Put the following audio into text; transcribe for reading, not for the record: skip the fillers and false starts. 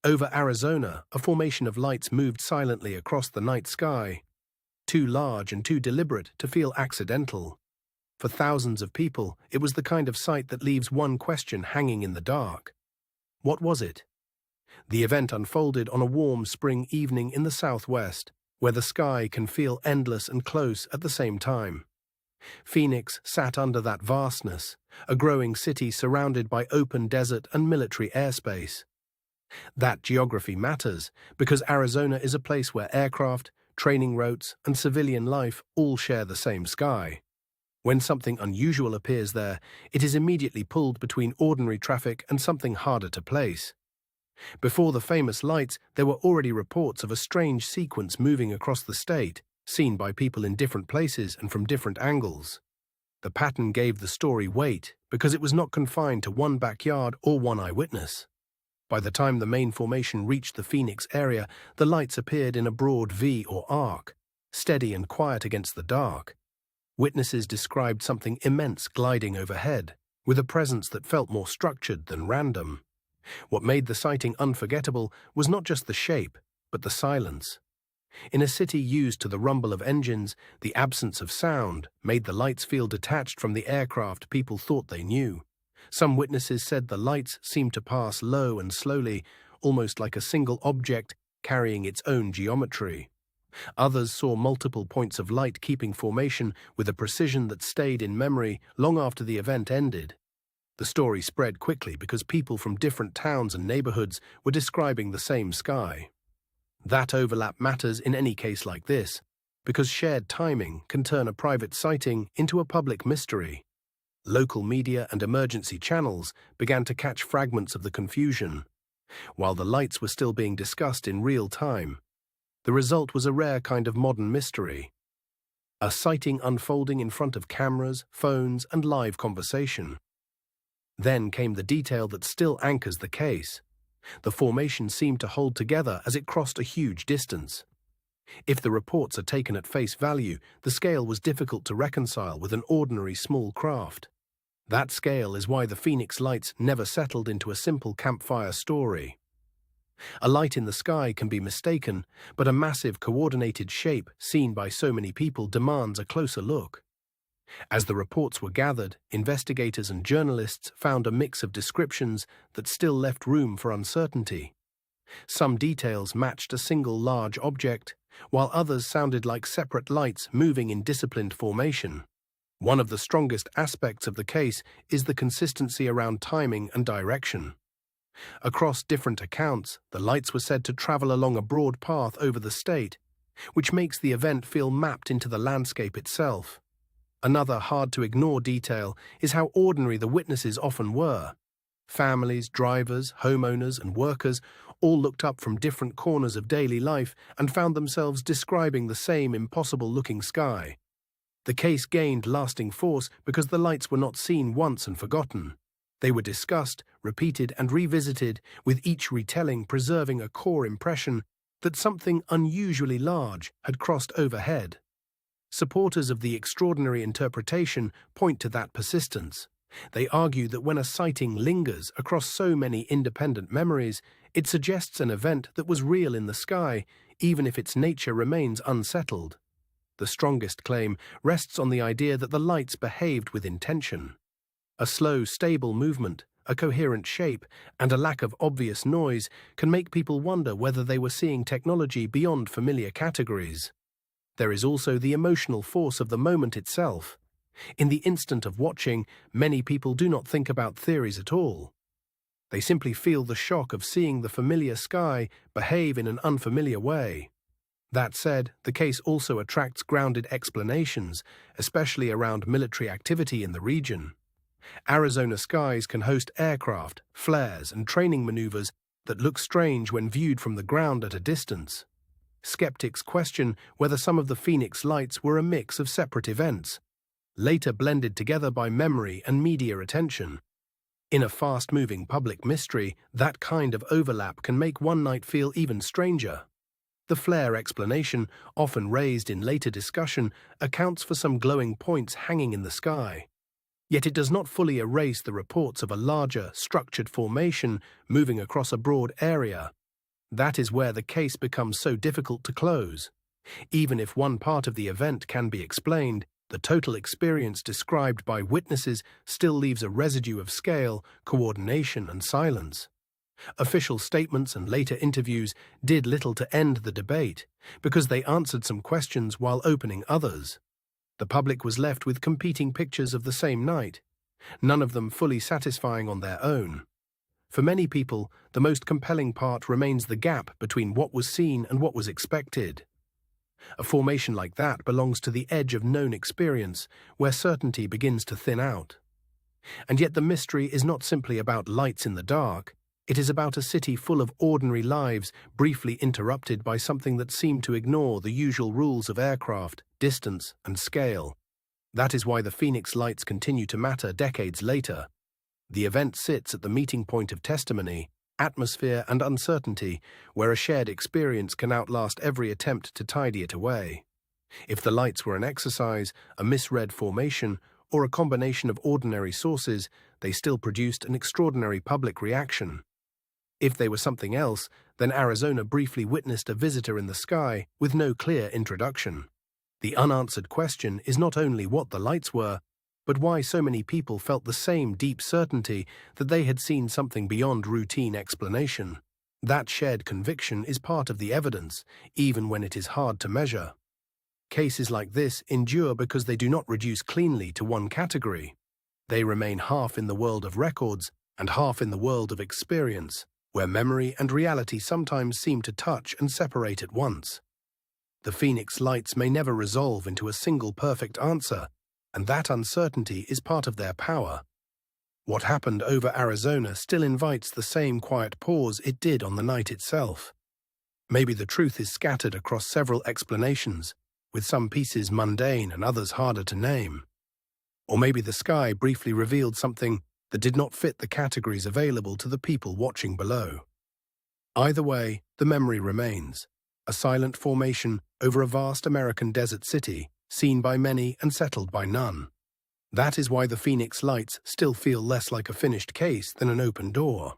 Over Arizona, a formation of lights moved silently across the night sky, too large and too deliberate to feel accidental. For thousands of people, it was the kind of sight that leaves one question hanging in the dark. What was it? The event unfolded on a warm spring evening in the southwest, where the sky can feel endless and close at the same time. Phoenix sat under that vastness, a growing city surrounded by open desert and military airspace. That geography matters because Arizona is a place where aircraft, training routes, and civilian life all share the same sky. When something unusual appears there, it is immediately pulled between ordinary traffic and something harder to place. Before the famous lights, there were already reports of a strange sequence moving across the state, seen by people in different places and from different angles. The pattern gave the story weight because it was not confined to one backyard or one eyewitness. By the time the main formation reached the Phoenix area, the lights appeared in a broad V or arc, steady and quiet against the dark. Witnesses described something immense gliding overhead, with a presence that felt more structured than random. What made the sighting unforgettable was not just the shape, but the silence. In a city used to the rumble of engines, the absence of sound made the lights feel detached from the aircraft people thought they knew. Some witnesses said the lights seemed to pass low and slowly, almost like a single object carrying its own geometry. Others saw multiple points of light keeping formation with a precision that stayed in memory long after the event ended. The story spread quickly because people from different towns and neighborhoods were describing the same sky. That overlap matters in any case like this, because shared timing can turn a private sighting into a public mystery. Local media and emergency channels began to catch fragments of the confusion, while the lights were still being discussed in real time. The result was a rare kind of modern mystery. A sighting unfolding in front of cameras, phones, and live conversation. Then came the detail that still anchors the case. The formation seemed to hold together as it crossed a huge distance. If the reports are taken at face value, the scale was difficult to reconcile with an ordinary small craft. That scale is why the Phoenix lights never settled into a simple campfire story. A light in the sky can be mistaken, but a massive coordinated shape seen by so many people demands a closer look. As the reports were gathered, investigators and journalists found a mix of descriptions that still left room for uncertainty. Some details matched a single large object, while others sounded like separate lights moving in disciplined formation. One of the strongest aspects of the case is the consistency around timing and direction. Across different accounts, the lights were said to travel along a broad path over the state, which makes the event feel mapped into the landscape itself. Another hard-to-ignore detail is how ordinary the witnesses often were. Families, drivers, homeowners, and workers all looked up from different corners of daily life and found themselves describing the same impossible-looking sky. The case gained lasting force because the lights were not seen once and forgotten. They were discussed, repeated, and revisited, with each retelling preserving a core impression that something unusually large had crossed overhead. Supporters of the extraordinary interpretation point to that persistence. They argue that when a sighting lingers across so many independent memories, it suggests an event that was real in the sky, even if its nature remains unsettled. The strongest claim rests on the idea that the lights behaved with intention. A slow, stable movement, a coherent shape, and a lack of obvious noise can make people wonder whether they were seeing technology beyond familiar categories. There is also the emotional force of the moment itself. In the instant of watching, many people do not think about theories at all. They simply feel the shock of seeing the familiar sky behave in an unfamiliar way. That said, the case also attracts grounded explanations, especially around military activity in the region. Arizona skies can host aircraft, flares, and training maneuvers that look strange when viewed from the ground at a distance. Skeptics question whether some of the Phoenix lights were a mix of separate events, later blended together by memory and media attention. In a fast-moving public mystery, that kind of overlap can make one night feel even stranger. The flare explanation, often raised in later discussion, accounts for some glowing points hanging in the sky. Yet it does not fully erase the reports of a larger, structured formation moving across a broad area. That is where the case becomes so difficult to close. Even if one part of the event can be explained, the total experience described by witnesses still leaves a residue of scale, coordination, and silence. Official statements and later interviews did little to end the debate, because they answered some questions while opening others. The public was left with competing pictures of the same night, none of them fully satisfying on their own. For many people, the most compelling part remains the gap between what was seen and what was expected. A formation like that belongs to the edge of known experience, where certainty begins to thin out. And yet the mystery is not simply about lights in the dark. It is about a city full of ordinary lives briefly interrupted by something that seemed to ignore the usual rules of aircraft, distance, and scale. That is why the Phoenix Lights continue to matter decades later. The event sits at the meeting point of testimony, atmosphere, and uncertainty, where a shared experience can outlast every attempt to tidy it away. If the lights were an exercise, a misread formation, or a combination of ordinary sources, they still produced an extraordinary public reaction. If they were something else, then Arizona briefly witnessed a visitor in the sky with no clear introduction. The unanswered question is not only what the lights were, but why so many people felt the same deep certainty that they had seen something beyond routine explanation. That shared conviction is part of the evidence, even when it is hard to measure. Cases like this endure because they do not reduce cleanly to one category. They remain half in the world of records and half in the world of experience, where memory and reality sometimes seem to touch and separate at once. The Phoenix Lights may never resolve into a single perfect answer, and that uncertainty is part of their power. What happened over Arizona still invites the same quiet pause it did on the night itself. Maybe the truth is scattered across several explanations, with some pieces mundane and others harder to name. Or maybe the sky briefly revealed something that did not fit the categories available to the people watching below. Either way, the memory remains, a silent formation over a vast American desert city, seen by many and settled by none. That is why the Phoenix Lights still feel less like a finished case than an open door.